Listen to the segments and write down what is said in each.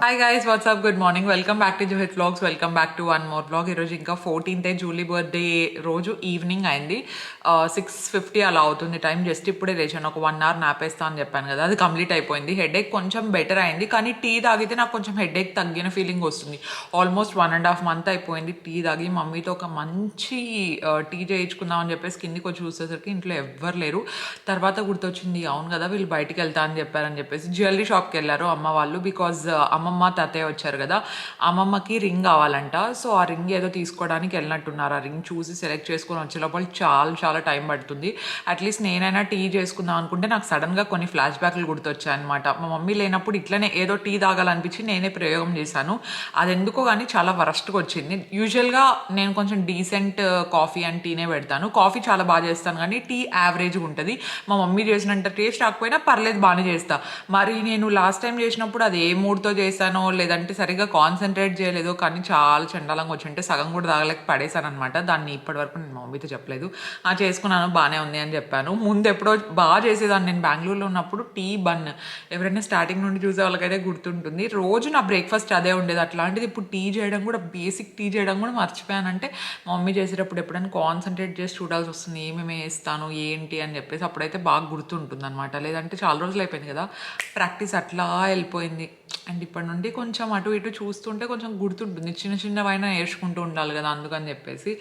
Hi guys, what's up, good morning, welcome back to Juhith vlogs. Welcome back to one more vlog. ఈరోజు ఇంకా 14th Julie birthday రోజు evening అయింది. 6:50 అలా అవుతుంది time. Just ఇప్పుడే లేచాను, ఒక 1 hour నాపేస్తా అని చెప్పాను కదా, అది కంప్లీట్ అయిపోయింది. హెడేక్ కొంచెం బెటర్ అయింది, కానీ టీ తాగితే నాకు కొంచెం హెడేక్ తగ్గిన ఫీలింగ్ వస్తుంది. ఆల్మోస్ట్ 1.5 month అయిపోయింది టీ తాగి. మమ్మీతో ఒక మంచి టీ చేయించుకుందాం అని చెప్పేసి కిందికి వచ్చి చూసేసరికి ఇంట్లో ఎవ్వరు లేరు. తర్వాత గుర్తొచ్చింది, అవును కదా వీళ్ళు బయటికి వెళ్తా అని చెప్పారని చెప్పేసి జ్యువెలరీ షాప్కి వెళ్ళారు అమ్మ వాళ్ళు. బికాజ్ అమ్మమ్మ తాతయ్య వచ్చారు కదా, అమ్మమ్మకి రింగ్ కావాలంట. సో ఆ రింగ్ ఏదో తీసుకోవడానికి వెళ్ళినట్టున్నారు. ఆ రింగ్ చూసి సెలెక్ట్ చేసుకొని వచ్చే లోపల చాలా చాలా టైం పడుతుంది. అట్లీస్ట్ నేనైనా టీ చేసుకుందాం అనుకుంటే నాకు సడన్గా కొన్ని ఫ్లాష్ బ్యాక్లు గుర్తొచ్చాయి అనమాట. మా మమ్మీ లేనప్పుడు ఇట్లనే ఏదో టీ తాగాలనిపించి నేనే ప్రయోగం చేశాను. అది ఎందుకో కానీ చాలా వరస్ట్గా వచ్చింది. యూజువల్గా నేను కొంచెం డీసెంట్ కాఫీ అండ్ టీనే పెడతాను. కాఫీ చాలా బాగా చేస్తాను, కానీ టీ యావరేజ్గా ఉంటుంది. మా మమ్మీ చేసినంత టేస్ట్ రాకపోయినా పర్లేదు, బాగానే చేస్తా. మరి నేను లాస్ట్ టైం చేసినప్పుడు అది ఏ మూడ్తో చేశానో లేదంటే సరిగ్గా కాన్సన్ట్రేట్ చేయలేదో, కానీ చాలా చండాలంగా వచ్చి ఉంటే సగం కూడా తాగలేక పడేశాను అనమాట. దాన్ని ఇప్పటివరకు నేను మా మమ్మీతో చెప్పలేదు. చేసుకున్నాను, బాగానే ఉంది అని చెప్పాను. ముందు ఎప్పుడో బాగా చేసేదాన్ని నేను బెంగళూరులో ఉన్నప్పుడు. టీ బన్ ఎవరైనా స్టార్టింగ్ నుండి చూసే వాళ్ళకైతే గుర్తుంటుంది. రోజు నా బ్రేక్ఫాస్ట్ అదే ఉండేది. అట్లాంటిది ఇప్పుడు టీ చేయడం కూడా, బేసిక్ టీ చేయడం కూడా మర్చిపోయానంటే మా మమ్మీ చేసేటప్పుడు ఎప్పుడైనా కాన్సన్ట్రేట్ చేసి చూడాల్సి వస్తుంది, ఏమేమి వేస్తాను ఏంటి అని చెప్పేసి. అప్పుడైతే బాగా గుర్తుంటుంది అనమాట. లేదంటే చాలా రోజులు అయిపోయింది కదా, ప్రాక్టీస్ అట్లా వెళ్ళిపోయింది. అండ్ ఇప్పటి నుండి కొంచెం అటు ఇటు చూస్తుంటే కొంచెం గుర్తుంటుంది. చిన్న చిన్నవైనా నేర్చుకుంటూ ఉండాలి కదా, అందుకని చెప్పేసి.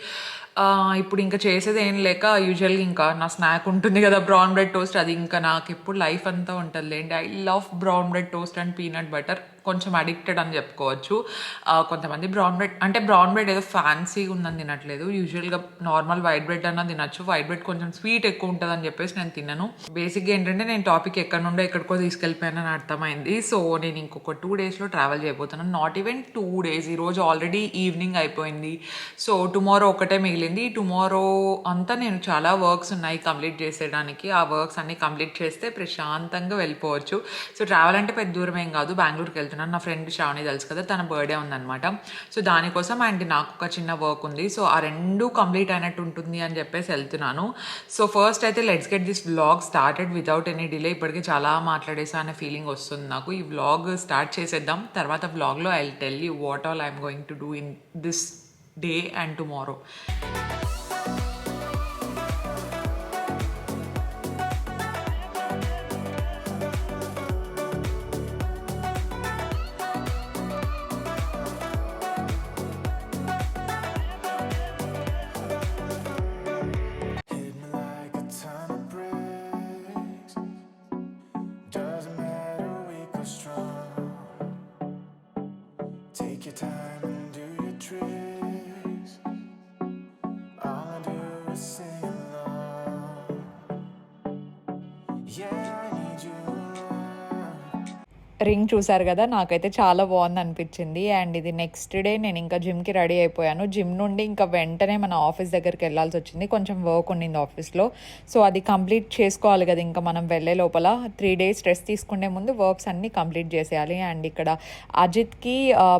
ఇప్పుడు ఇంకా చేసేది ఏం లేక యూజువల్గా ఇంకా నా స్నాక్ ఉంటుంది కదా, బ్రౌన్ బ్రెడ్ టోస్ట్. అది ఇంకా నాకు ఎప్పుడు లైఫ్ అంతా ఉంటుంది లేండి. I love brown bread toast and peanut butter. కొంచెం అడిక్టెడ్ అని చెప్పుకోవచ్చు. కొంతమంది బ్రౌన్ బ్రెడ్ ఏదో ఫ్యాన్సీగా ఉందని తినట్లేదు. యూజువల్గా నార్మల్ వైట్ బ్రెడ్ అన్నా తినచ్చు. వైట్ బ్రెడ్ కొంచెం స్వీట్ ఎక్కువ ఉంటుంది అని చెప్పేసి నేను తినను. బేసిక్గా ఏంటంటే నేను టాపిక్ ఎక్కడి నుండో ఎక్కడికో తీసుకెళ్ళిపోయానని అర్థమైంది. సో నేను ఇంకొక 2 daysలో ట్రావెల్ చేయబోతున్నాను. Not even 2 days. ఈరోజు ఆల్రెడీ ఈవినింగ్ అయిపోయింది. సో టుమారో ఒకటే మిగిలింది. టుమారో అంతా నేను చాలా వర్క్స్ ఉన్నాయి కంప్లీట్ చేసేయడానికి. ఆ వర్క్స్ అన్ని కంప్లీట్ చేస్తే ప్రశాంతంగా వెళ్ళిపోవచ్చు. సో ట్రావెల్ అంటే పెద్ద దూరం ఏం కాదు, బెంగళూరుకి వెళ్తున్నాను. నా ఫ్రెండ్ శ్రావణి తెలుసు కదా, తన బర్త్డే ఉందనమాట. సో దానికోసం అండ్ నాకు ఒక చిన్న వర్క్ ఉంది. సో ఆ 2 కంప్లీట్ అయినట్టు ఉంటుంది అని చెప్పేసి వెళ్తున్నాను. సో ఫస్ట్ అయితే let's get this vlog started without any delay. ఇప్పటికే చాలా మాట్లాడేసా అనే ఫీలింగ్ వస్తుంది నాకు. ఈ వ్లాగ్ స్టార్ట్ చేసేద్దాం. తర్వాత వ్లాగ్లో I will tell you what all I'm going to do in this day and tomorrow. Take your time and do your tricks. All I do is sing along. Yeah, I need you around. Ring చూసారు కదా, నాకైతే చాలా బాగుంది అనిపించింది. And ఇది next day నేను ఇంకా జిమ్కి రెడీ అయిపోయాను. జిమ్ నుండి ఇంకా వెంటనే మన ఆఫీస్ దగ్గరికి వెళ్ళాల్సి వచ్చింది. కొంచెం వర్క్ ఉండింది ఆఫీస్లో. సో అది కంప్లీట్ చేసుకోవాలి కదా ఇంకా మనం వెళ్ళే లోపల. 3 days స్ట్రెస్ తీసుకునే ముందు వర్క్స్ అన్నీ కంప్లీట్ చేసేయాలి. అండ్ ఇక్కడ అజిత్కి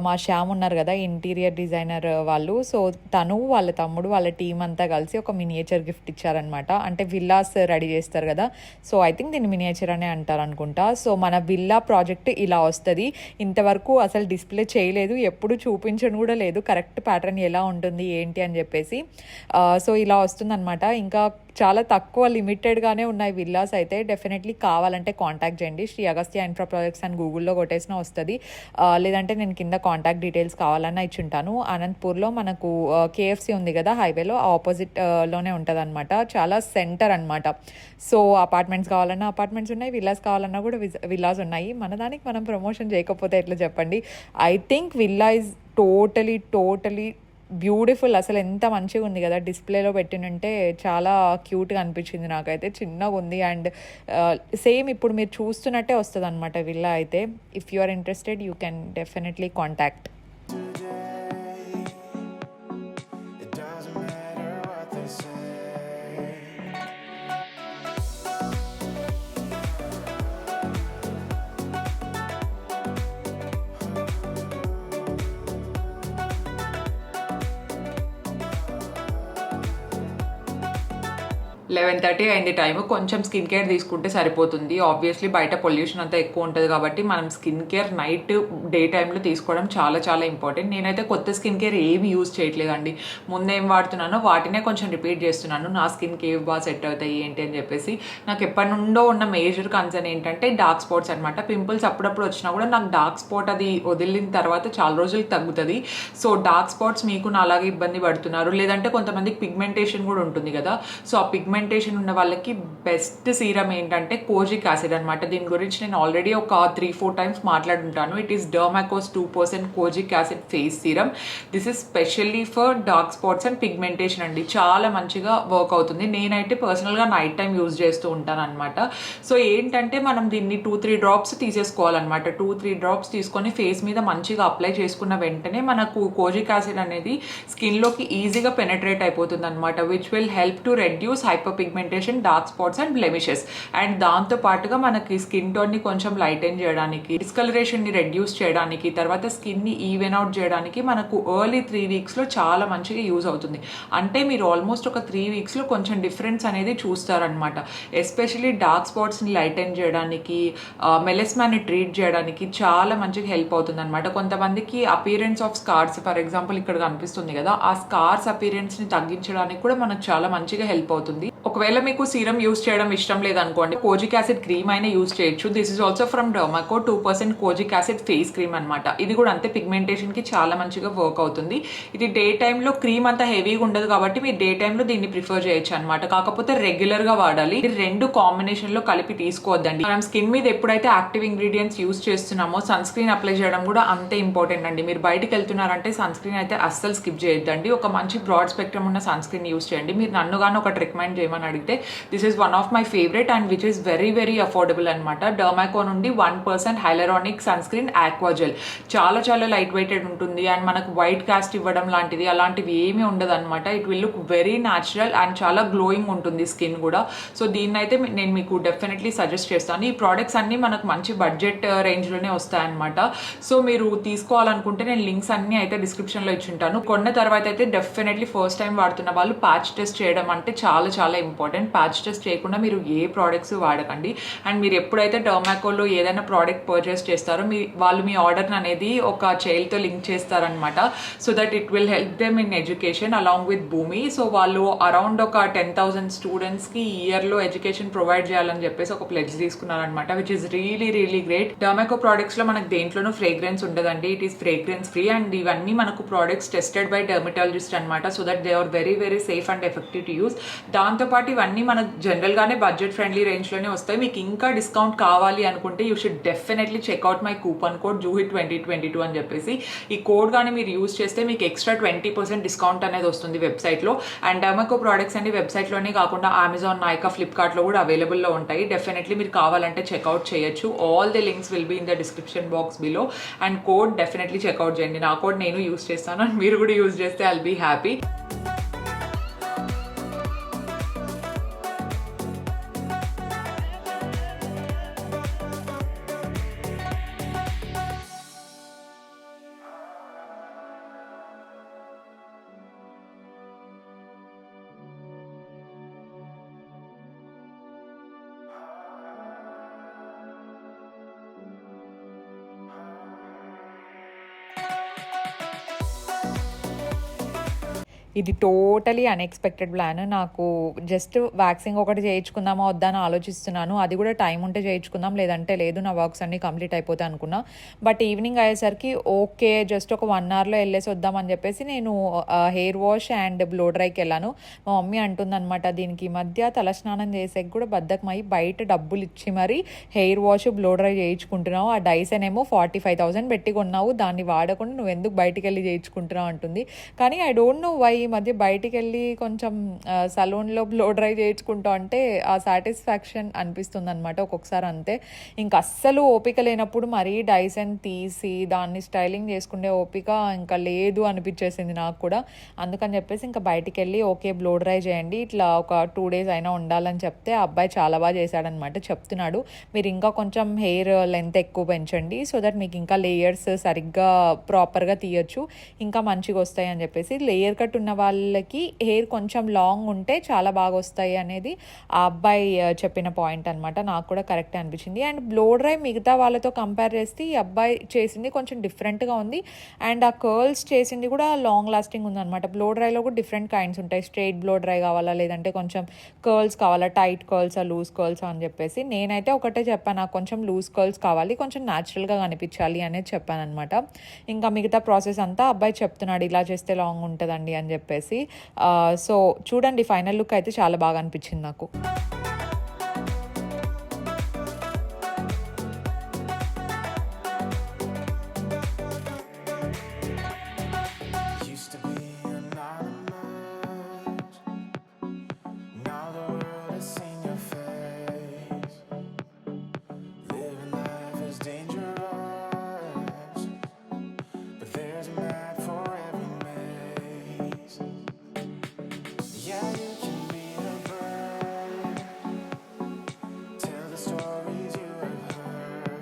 మా శ్యామ్ ఉన్నారు కదా, ఇంటీరియర్ డిజైనర్ వాళ్ళు. సో తను, వాళ్ళ తమ్ముడు, వాళ్ళ టీం అంతా కలిసి ఒక మినియేచర్ గిఫ్ట్ ఇచ్చారనమాట. అంటే విల్లాస్ రెడీ చేస్తారు కదా, సో ఐ థింక్ దీన్ని మినియేచర్ అనే అంటారు అనుకుంటా. సో మన విల్లా ప్రాజెక్ట్ ఇలా వస్తుంది. ఇంతవరకు అసలు డిస్ప్లే చేయలేదు, ఎప్పుడు చూపించడం కూడా లేదు కరెక్ట్ ప్యాటర్న్ ఎలా ఉంటుంది ఏంటి అని చెప్పేసి. సో ఇలా వస్తుందన్నమాట. ఇంకా చాలా తక్కువ లిమిటెడ్గానే ఉన్నాయి విల్లాస్ అయితే. డెఫినెట్లీ కావాలంటే కాంటాక్ట్ చేయండి. శ్రీ అగస్త్య ఇన్ఫ్రా ప్రాజెక్ట్స్ అని గూగుల్లో కొట్టేసినా వస్తుంది. లేదంటే నేను కింద కాంటాక్ట్ డీటెయిల్స్ కావాలన్నా ఇచ్చుంటాను. అనంతపూర్లో మనకు KFC ఉంది కదా హైవేలో, ఆపోజిట్లోనే ఉంటుంది అనమాట. చాలా సెంటర్ అనమాట. సో అపార్ట్మెంట్స్ కావాలన్నా అపార్ట్మెంట్స్ ఉన్నాయి, విల్లాస్ కావాలన్నా కూడా విల్లాస్ ఉన్నాయి. మన దానికి మనం ప్రమోషన్ చేయకపోతే ఎట్లా చెప్పండి. I think villa is totally beautiful. అసలు ఎంత మంచిగా ఉంది కదా, డిస్ప్లేలో పెట్టినంటే చాలా క్యూట్గా అనిపించింది నాకైతే. చిన్నగా ఉంది అండ్ సేమ్ ఇప్పుడు మీరు చూస్తున్నట్టే వస్తుంది అనమాట విల్లా అయితే. If you are interested you can definitely contact. It doesn't matter what they say. 11:30 అయింది టైం. కొంచెం స్కిన్ కేర్ తీసుకుంటే సరిపోతుంది. ఆబ్వియస్లీ బయట పొల్యూషన్ అంతా ఎక్కువ ఉంటుంది కాబట్టి మనం స్కిన్ కేర్ నైట్ డే టైంలో తీసుకోవడం చాలా చాలా ఇంపార్టెంట్. నేనైతే కొత్త స్కిన్ కేర్ ఏమి యూజ్ చేయట్లేదండి. ముందేం వాడుతున్నానో వాటినే కొంచెం రిపీట్ చేస్తున్నాను. నా స్కిన్కి ఏవి బాగా సెట్ అవుతాయి ఏంటి అని చెప్పేసి. నాకు ఎప్పటి నుండో ఉన్న మేజర్ కన్సర్న్ ఏంటంటే డార్క్ స్పాట్స్ అనమాట. పింపుల్స్ అప్పుడప్పుడు వచ్చినా కూడా నాకు డార్క్ స్పాట్ అది వదిలిన తర్వాత చాలా రోజులు తగ్గుతుంది. సో డార్క్ స్పాట్స్ మీకు నా అలాగే ఇబ్బంది పడుతున్నారు, లేదంటే కొంతమందికి పిగ్మెంటేషన్ కూడా ఉంటుంది కదా. సో ఆ పిగ్మెంటేషన్ ఉన్న వాళ్ళకి బెస్ట్ సీరం ఏంటంటే కోజిక్ యాసిడ్ అనమాట. దీని గురించి నేను ఆల్రెడీ ఒక 3-4 టైమ్స్ మాట్లాడుంటాను. It is Dermaco 2% kojic acid face serum. This is specially for dark spots and pigmentation అండి. చాలా మంచిగా వర్క్ అవుతుంది. నేనైతే పర్సనల్గా నైట్ టైం యూజ్ చేస్తూ ఉంటాను అనమాట. సో ఏంటంటే మనం దీన్ని 2-3 డ్రాప్స్ తీసేసుకోవాలన్నమాట. 2-3 డ్రాప్స్ తీసుకొని ఫేస్ మీద మంచిగా అప్లై చేసుకున్న వెంటనే మనకు కోజిక్ యాసిడ్ అనేది స్కిన్లోకి ఈజీగా పెనట్రేట్ అయిపోతుంది అనమాట. Which will help to reduce hyper pigmentation, dark spots and blemishes. And దాంతో పాటుగా మనకి స్కిన్ టోన్ ని కొంచెం లైటెన్ చేయడానికి, డిస్కలరేషన్ ని రెడ్యూస్ చేయడానికి, తర్వాత స్కిన్ ని ఈవెన్ అవుట్ చేయడానికి మనకు ఎర్లీ 3 వీక్స్ లో చాలా మంచిగా యూజ్ అవుతుంది. అంటే మీరు ఆల్మోస్ట్ ఒక 3 వీక్స్ లో కొంచెం డిఫరెన్స్ అనేది చూస్తారనమాట. ఎస్పెషలీ డార్క్ స్పాట్స్ ని లైటెన్ చేయడానికి, మెలస్మాని ట్రీట్ చేయడానికి చాలా మంచిగా హెల్ప్ అవుతుంది అనమాట. కొంతమందికి appearance of scars, for example ఇక్కడ కనిపిస్తుంది కదా, ఆ స్కార్స్ అపీరెన్స్ ని తగ్గించడానికి కూడా మనకు చాలా మంచిగా హెల్ప్ అవుతుంది. ఒకవేళ మీకు సీరం యూజ్ చేయడం ఇష్టం లేదనుకోండి, కోజిక్ యాసిడ్ క్రీమ్ అయినా యూజ్ చేయొచ్చు. This is also from Dermaco 2% kojic acid face cream అనమాట. ఇది కూడా అంతే పిగ్మెంటేషన్ కి చాలా మంచిగా వర్క్ అవుతుంది. ఇది డే టైంలో క్రీమ్ అంతా హెవీగా ఉండదు కాబట్టి మీరు డే టైంలో దీన్ని ప్రిఫర్ చేయొచ్చు అనమాట. కాకపోతే రెగ్యులర్ గా వాడాలి. ఇది రెండు కాంబినేషన్ లో కలిపి తీసుకోవద్దండి. మనం స్కిన్ మీద ఎప్పుడైతే యాక్టివ్ ఇంగ్రీడియంట్స్ యూజ్ చేస్తున్నామో సన్ స్క్రీన్ అప్లై చేయడం కూడా అంతే ఇంపార్టెంట్ అండి. మీరు బయటకు వెళ్తున్నారంటే సన్ స్క్రీన్ అయితే అస్సలు స్కిప్ చేయొద్దండి. ఒక మంచి బ్రాడ్ స్పెక్ట్రమ్ ఉన్న సన్ స్క్రీన్ యూజ్ చేయండి. మీరు నన్ను గాను ఒకటి రికమెండ్ చేయమని అడిగితే this is one of my favourite and which is very very affordable అనమాట. డర్మాకో నుండి 1% హైలరానిక్ సన్ స్క్రీన్ ఆక్వాజెల్. చాలా చాలా లైట్ వెయిటెడ్ ఉంటుంది అండ్ మనకు వైట్ కాస్ట్ ఇవ్వడం లాంటిది అలాంటివి ఏమీ ఉండదు అనమాట. It will look very natural and చాలా గ్లోయింగ్ ఉంటుంది స్కిన్ కూడా. సో దీన్ని అయితే నేను మీకు డెఫినెట్లీ సజెస్ట్ చేస్తాను. ఈ ప్రోడక్ట్స్ అన్ని మనకు మంచి బడ్జెట్ రేంజ్లోనే వస్తాయన్నమాట. సో మీరు తీసుకోవాలనుకుంటే నేను లింక్స్ అన్ని అయితే డిస్క్రిప్షన్లో ఇచ్చింటాను. కొన్న తర్వాత అయితే డెఫినెట్లీ ఫస్ట్ టైం వాడుతున్న వాళ్ళు ప్యాచ్ టెస్ట్ చేయడం అంటే చాలా చాలా ఇంపార్టెంట్. ప్యాచ్ టెస్ట్ చేయకుండా మీరు ఏ ప్రోడక్ట్స్ వాడకండి. అండ్ మీరు ఎప్పుడైతే డర్మాకోలో ఏదైనా ప్రోడక్ట్ పర్చేస్ చేస్తారో వాళ్ళు మీ ఆర్డర్ అనేది ఒక చైల్డ్తో లింక్ చేస్తారనమాట. So that it will help them in education along with Bhumi. So వాళ్ళు అరౌండ్ ఒక 10,000 స్టూడెంట్స్కి ఇయర్లో ఎడ్యుకేషన్ ప్రొవైడ్ చేయాలని చెప్పేసి ఒక ప్లెడ్జ్ తీసుకున్నారనమాట. Which is really really great. Dermaco products లో మనకు దేంట్లోనూ ఫ్రేగ్రెన్స్ ఉండదండి. It is fragrance free and ఇవన్నీ మనకు ప్రోడక్ట్స్ టెస్టెడ్ బై డెర్మటాలజిస్ట్ అనమాట. So that they are very very safe and effective to use. దాంతోపాటు ఇవన్నీ మనకు జనరల్ గానే బడ్జెట్ ఫ్రెండ్లీ రేంజ్ లోనే వస్తాయి. మీకు ఇంకా డిస్కౌంట్ కావాలి అనుకుంటే you should definitely checkout my coupon code JUHI2022 అని చెప్పేసి. ఈ కోడ్ కానీ మీరు యూజ్ చేస్తే మీకు ఎక్స్ట్రా 20% డిస్కౌంట్ అనేది వస్తుంది వెబ్సైట్ లో. అండ్ డర్మాకో ప్రోడక్ట్స్ అన్ని వెబ్సైట్ లోనే కాకుండా అమెజాన్, నైకా, ఫ్లిప్కార్ట్ లో కూడా అవైలబుల్ లో ఉంటాయి. డెఫినెట్లీ మీరు కావాలంటే చెక్అవుట్ చేయొచ్చు. All the links will be in the description box below. And code definitely check out చేయండి. నా కోడ్ నేను యూజ్ చేస్తాను అండ్ మీరు కూడా యూజ్ చేస్తే ఐల్ బీ హ్యాపీ. ఇది టోటలీ అన్ఎక్స్పెక్టెడ్ ప్లాన్. నాకు జస్ట్ వ్యాక్సింగ్ ఒకటి చేయించుకుందామా వద్దా అని ఆలోచిస్తున్నాను. అది కూడా టైం ఉంటే చేయించుకుందాం, లేదంటే లేదు నా వర్క్స్ అన్నీ కంప్లీట్ అయిపోతాయి అనుకున్నా. బట్ ఈవినింగ్ అయ్యేసరికి ఓకే జస్ట్ ఒక 1 అవర్లో వెళ్ళేసి వద్దామని చెప్పేసి నేను హెయిర్ వాష్ అండ్ బ్లో డ్రైకి వెళ్ళాను. మా మమ్మీ అంటుందన్నమాట, దీనికి ఈ మధ్య తలస్నానం చేసేకి కూడా బద్దకమై బయట డబ్బులు ఇచ్చి మరి హెయిర్ వాష్ బ్లో డ్రై చేయించుకుంటున్నావు. ఆ డైసన్ ఏమో 45,000 పెట్టి కొన్నావు, దాన్ని వాడకుండా నువ్వు ఎందుకు బయటికి వెళ్ళి చేయించుకుంటున్నావు అంటుంది. కానీ ఐ డోంట్ నో వై ఈ మధ్య బయటికి వెళ్ళి కొంచెం సలూన్లో బ్లో డ్రై చేయించుకుంటా అంటే ఆ సాటిస్ఫాక్షన్ అనిపిస్తుంది అనమాట ఒక్కొక్కసారి. అంతే ఇంకా అస్సలు ఓపిక లేనప్పుడు మరీ డైసన్ తీసి దాన్ని స్టైలింగ్ చేసుకునే ఓపిక ఇంకా లేదు అనిపించేసింది నాకు కూడా. అందుకని చెప్పేసి ఇంకా బయటికి వెళ్ళి ఓకే బ్లో డ్రై చేయండి, ఇట్లా ఒక 2 days అయినా ఉండాలని చెప్తే ఆ అబ్బాయి చాలా బాగా చేశాడనమాట. చెప్తున్నాడు మీరు ఇంకా కొంచెం హెయిర్ లెంత్ ఎక్కువ పెంచండి సో దట్ మీకు ఇంకా లేయర్స్ సరిగ్గా ప్రాపర్గా తీయచ్చు, ఇంకా మంచిగా వస్తాయి అని చెప్పేసి. లేయర్ కట్ ఉన్న వాళ్ళకి హెయిర్ కొంచెం లాంగ్ ఉంటే చాలా బాగా వస్తాయి అనేది ఆ అబ్బాయి చెప్పిన పాయింట్ అనమాట. నాకు కూడా కరెక్ట్ అనిపించింది. అండ్ బ్లో డ్రై మిగతా వాళ్ళతో కంపేర్ చేస్తే ఈ అబ్బాయి చేసింది కొంచెం డిఫరెంట్గా ఉంది. అండ్ ఆ కర్ల్స్ చేసింది కూడా లాంగ్ లాస్టింగ్ ఉందన్నమాట. బ్లో డ్రైలో కూడా డిఫరెంట్ కైండ్స్ ఉంటాయి. స్ట్రైట్ బ్లో డ్రై కావాలా, లేదంటే కొంచెం కర్ల్స్ కావాలా, టైట్ కర్ల్సా, లూజ్ కర్ల్సా అని చెప్పేసి నేనైతే ఒకటే చెప్పాను, నాకు కొంచెం లూజ్ కర్ల్స్ కావాలి, కొంచెం న్యాచురల్గా కనిపించాలి అనేది చెప్పాను అనమాట. ఇంకా మిగతా ప్రాసెస్ అంతా అబ్బాయి చెప్తున్నాడు ఇలా చేస్తే లాంగ్ ఉంటుందండి అని చెప్పేసి. సో చూడండి, ఫైనల్ లుక్ అయితే చాలా బాగా అనిపించింది నాకు. Used to be anonymous. Now the world has seen your face. Living life is dangerous, but there's a map for every maze. Yeah, you can be a bird. Tell the stories you have heard.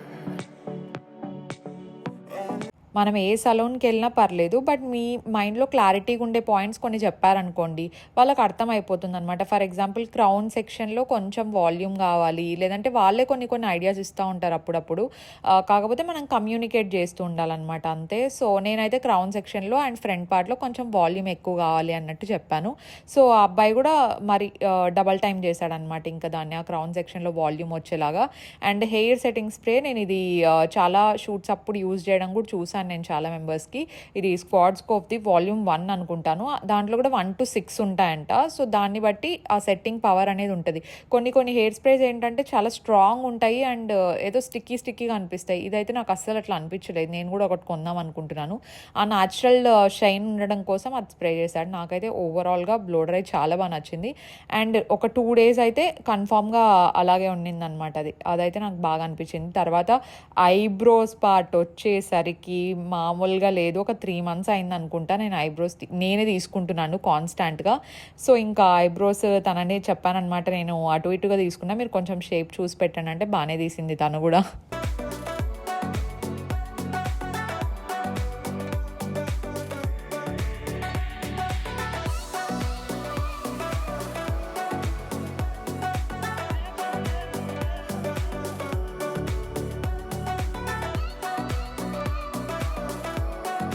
And మనం ఏ సలూన్కి వెళ్ళినా పర్లేదు, but మీ మైండ్లో క్లారిటీగా ఉండే points కొన్ని చెప్పారనుకోండి వాళ్ళకి అర్థమైపోతుంది అనమాట. ఫర్ ఎగ్జాంపుల్ క్రౌన్ సెక్షన్లో కొంచెం వాల్యూమ్ కావాలి, లేదంటే వాళ్ళే కొన్ని కొన్ని ఐడియాస్ ఇస్తూ ఉంటారు అప్పుడప్పుడు. కాకపోతే మనం కమ్యూనికేట్ చేస్తూ ఉండాలన్నమాట, అంతే. సో నేనైతే క్రౌన్ సెక్షన్లో అండ్ ఫ్రంట్ పార్ట్లో కొంచెం వాల్యూమ్ ఎక్కువ కావాలి అన్నట్టు చెప్పాను. సో ఆ అబ్బాయి కూడా మరి డబల్ టైం చేశాడనమాట ఇంకా దాన్ని, ఆ క్రౌన్ సెక్షన్లో వాల్యూమ్ వచ్చేలాగా. అండ్ హెయిర్ సెట్టింగ్ స్ప్రే నేను ఇది చాలా షూట్స్ అప్పుడు యూజ్ చేయడం కూడా చూసాను నేను చాలా మెంబర్స్కి. ఇది స్క్వాడ్స్కోప్ది వాల్యూమ్ 1 అనుకుంటాను. దాంట్లో కూడా 1 to 6 ఉంటాయంట. సో దాన్ని బట్టి ఆ సెట్టింగ్ పవర్ అనేది ఉంటుంది. కొన్ని హెయిర్ స్ప్రేస్ ఏంటంటే చాలా స్ట్రాంగ్ ఉంటాయి అండ్ ఏదో స్టిక్కీగా అనిపిస్తాయి. ఇదైతే నాకు అస్సలు అట్లా అనిపించలేదు. నేను కూడా ఒకటి కొందాం అనుకుంటున్నాను. ఆ న్యాచురల్ షైన్ ఉండడం కోసం అది స్ప్రే చేశాడు. నాకైతే ఓవరాల్గా బ్లో డ్రై చాలా బాగా నచ్చింది. అండ్ ఒక 2 days అయితే కన్ఫామ్గా అలాగే ఉండింది అనమాట. అదైతే నాకు బాగా అనిపించింది. తర్వాత ఐబ్రోస్ పార్ట్ వచ్చేసరికి మామూలుగా లేదు. ఒక 3 months అయింది అనుకుంటా నేను ఐబ్రోస్ నేనే తీసుకుంటున్నాను కాన్స్టాంట్గా. సో ఇంకా ఐబ్రోస్ తననే చెప్పానమాట, నేను అటు ఇటుగా తీసుకున్నా, మీరు కొంచెం షేప్ చూసి పెట్టండి అంటే బాగానే తీసింది తను కూడా.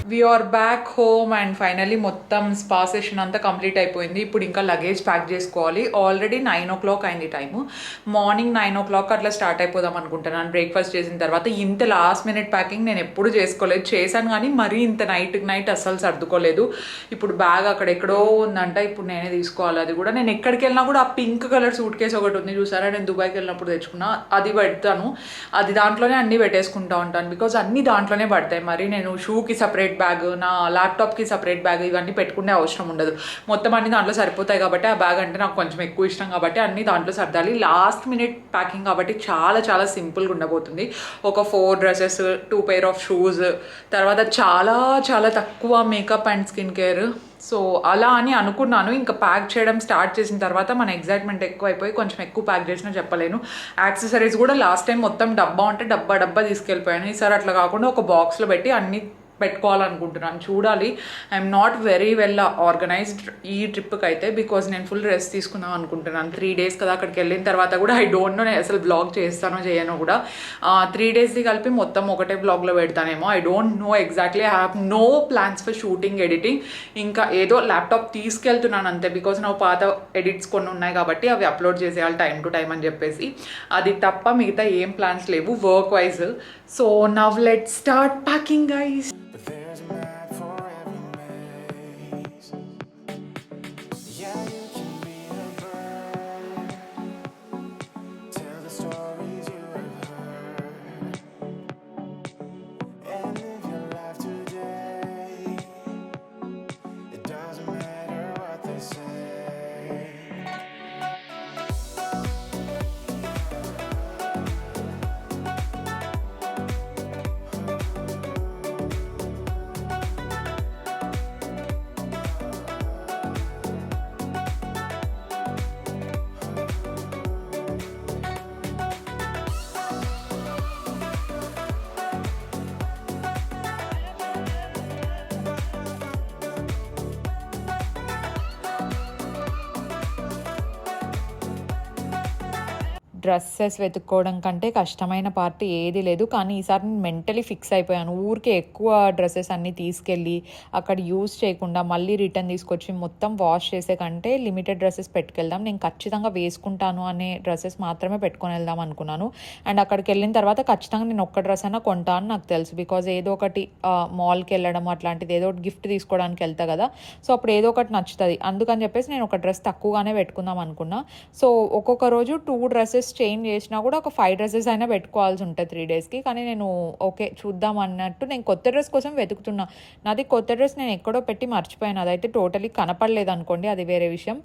We're back home and finally మొత్తం స్పా సెషన్ అంతా కంప్లీట్ అయిపోయింది. ఇప్పుడు ఇంకా లగేజ్ ప్యాక్ చేసుకోవాలి. ఆల్రెడీ 9 o'clock అయింది టైము. మార్నింగ్ 9 o'clock అట్లా స్టార్ట్ అయిపోదాం అనుకుంటున్నాను బ్రేక్ఫాస్ట్ చేసిన తర్వాత. ఇంత లాస్ట్ మినిట్ ప్యాకింగ్ నేను ఎప్పుడు చేసుకోలేదు, చేశాను కానీ మరీ ఇంత నైట్ అస్సలు సర్దుకోలేదు. ఇప్పుడు బ్యాగ్ అక్కడెక్కడో ఉందంట, ఇప్పుడు నేనే తీసుకోవాలి. అది కూడా నేను ఎక్కడికి వెళ్ళినా కూడా ఆ పింక్ కలర్ సూట్ కేసు ఒకటి ఉంది చూసారా, నేను దుబాయ్కి వెళ్ళినప్పుడు తెచ్చుకున్నా, అది పెడతాను. అది దాంట్లోనే అన్నీ పెట్టేసుకుంటా ఉంటాను, బికాజ్ అన్నీ దాంట్లోనే పడతాయి. మరి నేను షూకి సపరేట్ బ్యాగ్, నా ల్యాప్టాప్కి సపరేట్ బ్యాగ్ ఇవన్నీ పెట్టుకునే అవసరం ఉండదు. మొత్తం అన్ని దాంట్లో సరిపోతాయి కాబట్టి ఆ బ్యాగ్ అంటే నాకు కొంచెం ఎక్కువ ఇష్టం కాబట్టి అన్ని దాంట్లో సర్దాలి. లాస్ట్ మినిట్ ప్యాకింగ్ కాబట్టి చాలా సింపుల్గా ఉండబోతుంది. ఒక 4 dresses, 2 pair of shoes, తర్వాత చాలా తక్కువ makeup and skin care. So అలా అని అనుకున్నాను. ఇంకా ప్యాక్ చేయడం స్టార్ట్ చేసిన తర్వాత మన ఎగ్జైట్మెంట్ ఎక్కువ అయిపోయి కొంచెం ఎక్కువ ప్యాక్ చేసినా చెప్పలేను. యాక్సెసరీస్ కూడా లాస్ట్ టైం మొత్తం డబ్బా ఉంటే డబ్బా తీసుకెళ్ళిపోయాను. ఈసారి అట్లా కాకుండా ఒక బాక్స్లో పెట్టి అన్ని పెట్టుకోవాలనుకుంటున్నాను. చూడాలి. I'm not very well organised ఈ ట్రిప్కి అయితే, బికాజ్ నేను ఫుల్ రెస్ట్ తీసుకుందాం అనుకుంటున్నాను. 3 days కదా అక్కడికి వెళ్ళిన తర్వాత కూడా ఐ డోంట్ నో నేను అసలు బ్లాగ్ చేస్తానో చేయనో కూడా. 3 daysది కలిపి మొత్తం ఒకటే బ్లాగ్లో పెడతానేమో, I don't know exactly. I have no plans for shooting, editing. ఇంకా ఏదో ల్యాప్టాప్ తీసుకెళ్తున్నాను అంతే, బికాజ్ నా పాత ఎడిట్స్ కొన్ని ఉన్నాయి కాబట్టి అవి అప్లోడ్ చేసేయాలి టైం టు టైం అని చెప్పేసి. అది తప్ప మిగతా ఏం ప్లాన్స్ లేవు work wise. So now let's start packing guys. but there's a map for every maze. Yeah, you can be a bird. Tell the stories you have heard. And live your life today. It doesn't matter what they say. Dresses వెతుక్కోవడం కంటే కష్టమైన part ఏది లేదు. కానీ ఈసారి నేను mentally fix అయిపోయాను. ఊరికే ఎక్కువ డ్రెస్సెస్ అన్నీ తీసుకెళ్ళి అక్కడ యూజ్ చేయకుండా మళ్ళీ రిటర్న్ తీసుకొచ్చి మొత్తం వాష్ చేసే కంటే లిమిటెడ్ డ్రెస్సెస్ పెట్టుకెళ్దాం, నేను ఖచ్చితంగా వేసుకుంటాను అనే డ్రెస్సెస్ మాత్రమే పెట్టుకొని వెళ్దాం అనుకున్నాను. అండ్ అక్కడికి వెళ్ళిన తర్వాత ఖచ్చితంగా నేను ఒక్క డ్రెస్ అయినా కొంటా అని నాకు తెలుసు. బికాజ్ ఏదో ఒకటి మాల్కి వెళ్ళడం అట్లాంటిది ఏదో ఒకటి గిఫ్ట్ తీసుకోవడానికి వెళ్తా కదా, సో అప్పుడు ఏదో ఒకటి నచ్చుతుంది. అందుకని చెప్పేసి నేను ఒక డ్రెస్ తక్కువగానే పెట్టుకుందాం అనుకున్నా. సో ఒక్కొక్క రోజు 2 డ్రెస్సెస్ చేంజ్ చేసినా కూడా ఒక 5 డ్రెస్సెస్ అయినా పెట్టుకోవాల్సి ఉంటుంది 3 డేస్కి. కానీ నేను ఓకే చూద్దాం అన్నట్టు నేను కొత్త డ్రెస్ కోసం వెతుకుతున్నా. నాది కొత్త డ్రెస్ నేను ఎక్కడో పెట్టి మర్చిపోయాను, అదైతే టోటలీ కనపడలేదు అనుకోండి, అది వేరే విషయం.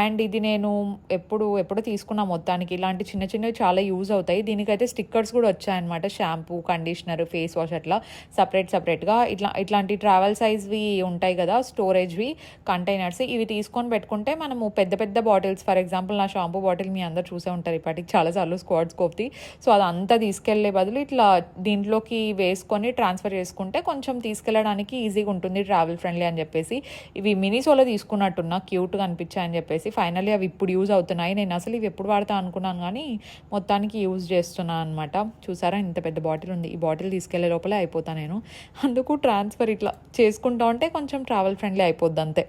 అండ్ ఇది నేను ఎప్పుడు తీసుకున్నా మొత్తానికి. ఇలాంటి చిన్న చిన్నవి చాలా యూజ్ అవుతాయి. దీనికైతే స్టిక్కర్స్ కూడా వచ్చాయన్నమాట, షాంపూ, కండిషనర్, ఫేస్ వాష్ అట్లా సపరేట్గా ఇట్లాంటి ట్రావెల్ సైజ్వి ఉంటాయి కదా స్టోరేజ్వి కంటైనర్స్, ఇవి తీసుకొని పెట్టుకుంటే మనము పెద్ద పెద్ద బాటిల్స్, ఫర్ ఎగ్జాంపుల్ నా షాంపూ బాటిల్ మీ అందరు చూసే ఉంటారు ఇప్పటికి చాలాసార్లు స్క్వాడ్ స్కోప్ది. సో అదంతా తీసుకెళ్లే బదులు ఇట్లా దీంట్లోకి వేసుకొని ట్రాన్స్ఫర్ చేసుకుంటే కొంచెం తీసుకెళ్ళడానికి ఈజీగా ఉంటుంది, ట్రావెల్ ఫ్రెండ్లీ అని చెప్పేసి. ఇవి మినీసోలో తీసుకున్నట్టున్నా, క్యూట్గా అనిపించాయని చెప్పేసి ఫైనల్లీ అవి ఇప్పుడు యూజ్ అవుతున్నాయి. నేను అసలు ఇవి ఎప్పుడు వాడతా అనుకున్నాను కానీ మొత్తానికి యూజ్ చేస్తున్నాను అనమాట. చూసారా ఇంత పెద్ద బాటిల్ ఉంది, ఈ బాటిల్ తీసుకెళ్లే లోపలే అయిపోతా నేను. అందుకు ట్రాన్స్ఫర్ ఇట్లా చేసుకుంటా ఉంటే కొంచెం ట్రావెల్ ఫ్రెండ్లీ అయిపోద్ది అంతే.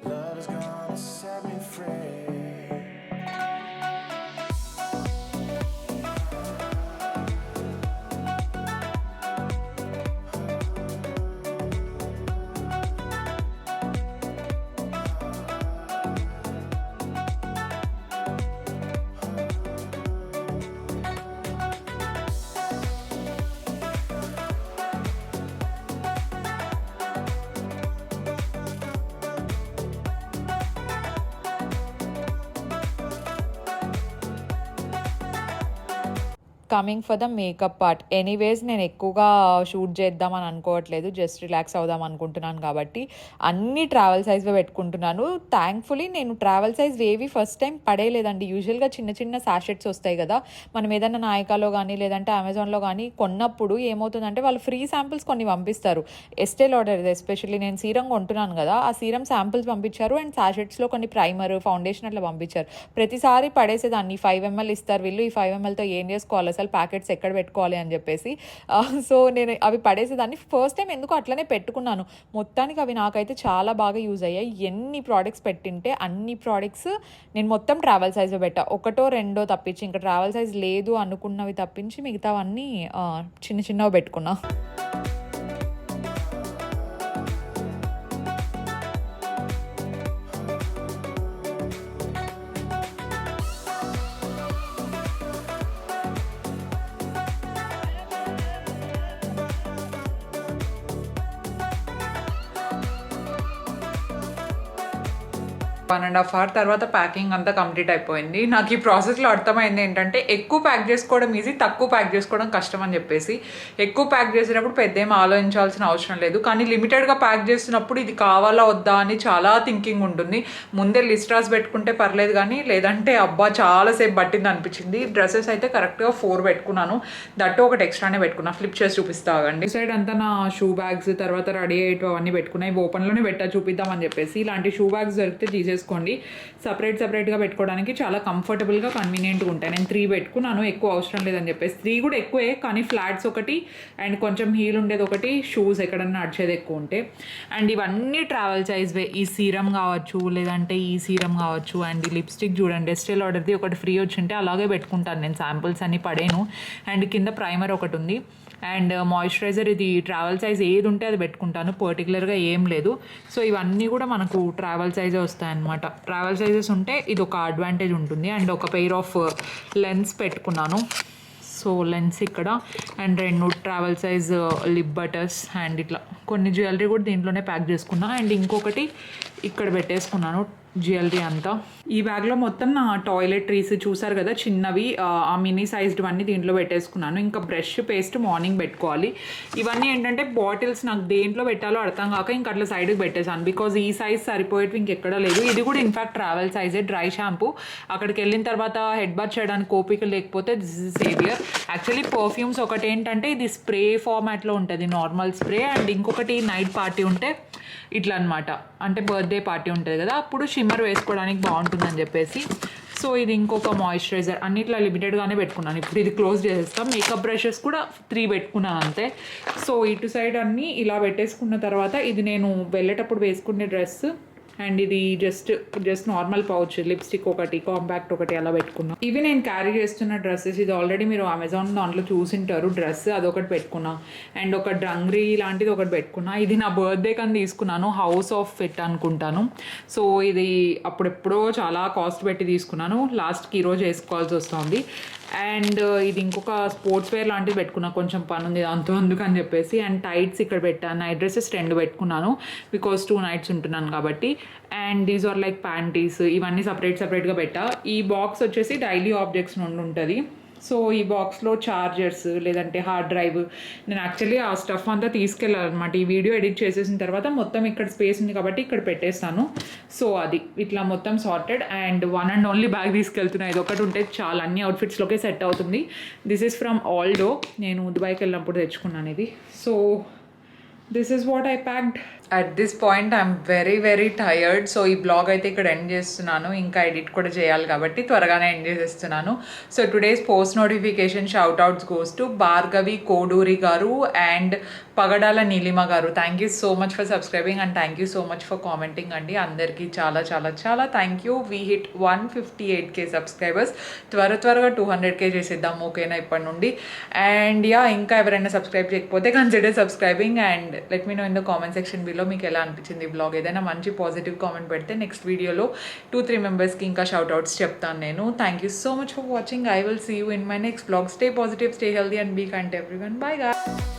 Love is gonna set me free. Coming for the makeup part, anyways నేను ఎక్కువగా షూట్ చేద్దామని అనుకోవట్లేదు, జస్ట్ రిలాక్స్ అవుదాం అనుకుంటున్నాను కాబట్టి అన్ని ట్రావెల్ సైజ్వే పెట్టుకుంటున్నాను. థ్యాంక్ఫుల్లీ నేను ట్రావెల్ సైజ్ ఏవి ఫస్ట్ టైం పడేయలేదండి. యూజువల్గా చిన్న చిన్న సాషెట్స్ వస్తాయి కదా, మనం ఏదైనా నాయకాలో కానీ లేదంటే అమెజాన్లో కానీ కొన్నప్పుడు ఏమవుతుందంటే వాళ్ళు ఫ్రీ శాంపిల్స్ కొన్ని పంపిస్తారు. ఎస్టే లాడర్ ఎస్పెషల్లీ నేను సీరం కొంటున్నాను కదా, ఆ సీరం శాంపిల్స్ పంపించారు అండ్ సాషెట్స్లో కొన్ని ప్రైమర్, ఫౌండేషన్ అట్లా పంపించారు. ప్రతిసారి పడేసేదాన్ని, 5 ml ఇస్తారు వీళ్ళు, ఈ 5 mlతో ఏం చేసుకోవాలి అసలు, ప్యాకెట్స్ ఎక్కడ పెట్టుకోవాలి అని చెప్పేసి. సో నేను అవి పడేసేదాన్ని. ఫస్ట్ టైం ఎందుకు అట్లనే పెట్టుకున్నాను. మొత్తానికి అవి నాకైతే చాలా బాగా యూజ్ అయ్యాయి. ఎన్ని ప్రోడక్ట్స్ పెట్టింటే అన్ని ప్రోడక్ట్స్ నేను మొత్తం ట్రావెల్ సైజ్లో పెట్టా, 1 or 2 తప్పించి, ఇంకా ట్రావెల్ సైజ్ లేదు అనుకున్నవి తప్పించి మిగతావన్నీ చిన్న చిన్నవి పెట్టుకున్నా. వన్ అండ్ హాఫ్ అవర్ తర్వాత ప్యాకింగ్ అంతా కంప్లీట్ అయిపోయింది. నాకు ఈ ప్రాసెస్లో అర్థమైంది ఏంటంటే ఎక్కువ ప్యాక్ చేసుకోవడం ఈజీ, తక్కువ ప్యాక్ చేసుకోవడం కష్టం అని చెప్పేసి. ఎక్కువ ప్యాక్ చేసినప్పుడు పెద్ద ఏం ఆలోచించాల్సిన అవసరం లేదు, కానీ లిమిటెడ్గా ప్యాక్ చేస్తున్నప్పుడు ఇది కావాలా వద్దా అని చాలా థింకింగ్ ఉంటుంది. ముందే లిస్ట్ రాసి పెట్టుకుంటే పర్లేదు, కానీ లేదంటే అబ్బా చాలాసేపు పట్టింది అనిపించింది. డ్రెస్సెస్ అయితే కరెక్ట్గా 4 పెట్టుకున్నాను, దట్టు ఒకటి ఎక్స్ట్రానే పెట్టుకున్నా. ఫ్లిప్ చేసి చూపిస్తాగండి. సైడ్ అంతా నా షూ బ్యాగ్స్ తర్వాత రెడీ అయ్యేటివి అవన్నీ పెట్టుకున్నాయి, ఓపెన్లోనే పెట్టా చూపిద్దామని చెప్పేసి. ఇలాంటి షూ బ్యాగ్స్ దొరికితే తీసేసుకోండి, సపరేట్గా పెట్టుకోవడానికి చాలా కంఫర్టబుల్గా కన్వీనియంట్గా ఉంటాయి. నేను 3 పెట్టుకున్నాను, ఎక్కువ అవసరం లేదని చెప్పేసి. 3 కూడా ఎక్కువే, కానీ ఫ్లాట్స్ ఒకటి అండ్ కొంచెం హీల్ ఉండేది ఒకటి, షూస్ ఎక్కడన్నా నడిచేది ఎక్కువ ఉంటే. అండ్ ఇవన్నీ ట్రావెల్ సైజ్వే. ఈ సీరం కావచ్చు లేదంటే ఈ సీరం కావచ్చు, అండ్ ఈ లిప్స్టిక్ చూడండి ఎస్టే లాడర్ది ఒకటి ఫ్రీ వచ్చింటే అలాగే పెట్టుకుంటాను నేను, శాంపుల్స్ అన్ని పడేను. అండ్ కింద ప్రైమర్ ఒకటి ఉంది అండ్ మాయిశ్చరైజర్, ఇది ట్రావెల్ సైజ్ ఏది ఉంటే అది పెట్టుకుంటాను, పర్టికులర్గా ఏం లేదు. సో ఇవన్నీ కూడా మనకు ట్రావెల్ సైజే వస్తాయన్నమాట. ట్రావెల్ సైజెస్ ఉంటే ఇది ఒక అడ్వాంటేజ్ ఉంటుంది. అండ్ ఒక పెయిర్ ఆఫ్ లెన్స్ పెట్టుకున్నాను, సో లెన్స్ ఇక్కడ, and 2 travel size lip butters, and ఇట్లా కొన్ని జ్యువెలరీ కూడా దీంట్లోనే ప్యాక్ చేసుకున్నా. అండ్ ఇంకొకటి ఇక్కడ పెట్టేసుకున్నాను జ్యువెలరీ అంతా. ఈ బ్యాగ్లో మొత్తం నా టాయిలెటరీస్ చూసారు కదా చిన్నవి, ఆ మినీ సైజ్డ్ అన్నీ దీంట్లో పెట్టేసుకున్నాను. ఇంకా బ్రష్, పేస్ట్ మార్నింగ్ పెట్టుకోవాలి. ఇవన్నీ ఏంటంటే బాటిల్స్ నాకు దేంట్లో పెట్టాలో అర్థం కాక ఇంకా అట్లా సైడ్కి పెట్టేశాను, బికాజ్ ఈ సైజ్ సరిపోయేవి ఇంకెక్కడా లేదు. ఇది కూడా ఇన్ఫాక్ట్ ట్రావెల్ సైజే, డ్రై షాంపూ. అక్కడికి వెళ్ళిన తర్వాత హెడ్ బాత్ చేయడానికి ఓపిక లేకపోతే this is saviour. Actually perfumes ఒకటి ఏంటంటే ఇది స్ప్రే ఫార్మాట్లో ఉంటుంది, నార్మల్ స్ప్రే. అండ్ ఇంకొకటి నైట్ పార్టీ ఉంటే ఇట్లా అనమాట, అంటే బర్త్డే పార్టీ ఉంటుంది కదా, అప్పుడు షిమ్ షిమ్మర్ వేసుకోవడానికి బాగుంటుందని చెప్పేసి. సో ఇది ఇంకొక మాయిశ్చరైజర్, అన్నిట్లో లిమిటెడ్గానే పెట్టుకున్నాను. ఇప్పుడు ఇది క్లోజ్ చేసేస్తాం. మేకప్ బ్రషెస్ కూడా 3 పెట్టుకున్నాను అంతే. సో ఇటు సైడ్ అన్నీ ఇలా పెట్టేసుకున్న తర్వాత ఇది నేను వెళ్ళేటప్పుడు వేసుకునే డ్రెస్, అండ్ ఇది జస్ట్ నార్మల్ పౌచ్, లిప్స్టిక్ ఒకటి, కాంపాక్ట్ ఒకటి అలా పెట్టుకున్నా. ఇవి నేను క్యారీ చేస్తున్న డ్రెస్సెస్. ఇది ఆల్రెడీ మీరు అమెజాన్ దాంట్లో చూసింటారు డ్రెస్, అదొకటి పెట్టుకున్నా. అండ్ ఒక డ్రంగ్రీ లాంటిది ఒకటి పెట్టుకున్నా. ఇది నా బర్త్డే కని తీసుకున్నాను, హౌస్ ఆఫ్ ఫిట్ అనుకుంటాను. సో ఇది అప్పుడెప్పుడో చాలా కాస్ట్ పెట్టి తీసుకున్నాను, లాస్ట్కి ఈరోజు వేసుకోవాల్సి వస్తుంది. అండ్ ఇది ఇంకొక స్పోర్ట్స్ వేర్ లాంటిది పెట్టుకున్నా, కొంచెం పని ఉంది దాంతో అందుకని చెప్పేసి. అండ్ టైట్స్ ఇక్కడ పెట్టాను, నైట్ డ్రెస్సెస్ 2 పెట్టుకున్నాను బికాస్ 2 nights ఉంటున్నాను కాబట్టి. And these are like panties, ఇవన్నీ సపరేట్గా పెట్టా. ఈ బాక్స్ వచ్చేసి డైలీ ఆబ్జెక్ట్స్ నుండి ఉంటుంది. సో ఈ బాక్స్లో చార్జర్స్ లేదంటే హార్డ్ డ్రైవ్, నేను యాక్చువల్లీ ఆ స్టఫ్ అంతా తీసుకెళ్ళాలన్నమాట. ఈ వీడియో ఎడిట్ చేసేసిన తర్వాత మొత్తం ఇక్కడ స్పేస్ ఉంది కాబట్టి ఇక్కడ పెట్టేస్తాను. సో అది ఇట్లా మొత్తం sorted. And one and only bag తీసుకెళ్తున్నా, ఇది ఒకటి ఉంటే చాలా అన్ని అవుట్ఫిట్స్లోకే సెట్ అవుతుంది. దిస్ ఈజ్ ఫ్రమ్ ఆల్డో, నేను దుబాయ్కి వెళ్ళినప్పుడు తెచ్చుకున్నాను ఇది. So this is what I packed. At this point I'm very tired. So ఈ బ్లాగ్ అయితే ఇక్కడ ఎండ్ చేస్తున్నాను, ఇంకా ఎడిట్ కూడా చేయాలి కాబట్టి త్వరగానే ఎండ్ చేసేస్తున్నాను. So today's post notification shout outs goes to Bhargavi Koduri గారు అండ్ పగడాల నీలిమ గారు. Thank you so much for subscribing and thank you so much for commenting అండి. అందరికీ చాలా thank you. We hit 158K subscribers. త్వరగా 200K చేసేద్దాం, ఓకేనా ఇప్పటి నుండి. అండ్ యా, ఇంకా ఎవరైనా సబ్స్క్రైబ్ చేయకపోతే consider subscribing and let me know in the comment section below మీకు ఎలా అనిపించింది ఈ బ్లాగ్. ఏదైనా మంచి పాజిటివ్ కామెంట్ పెడితే నెక్స్ట్ వీడియోలో 2-3 మెంబర్స్కి ఇంకా షౌట్ అవుట్స్ చెప్తాను నేను. Thank you so much for watching. I will see you in my next blog. Stay positive, stay healthy and be kind to everyone. Bye guys.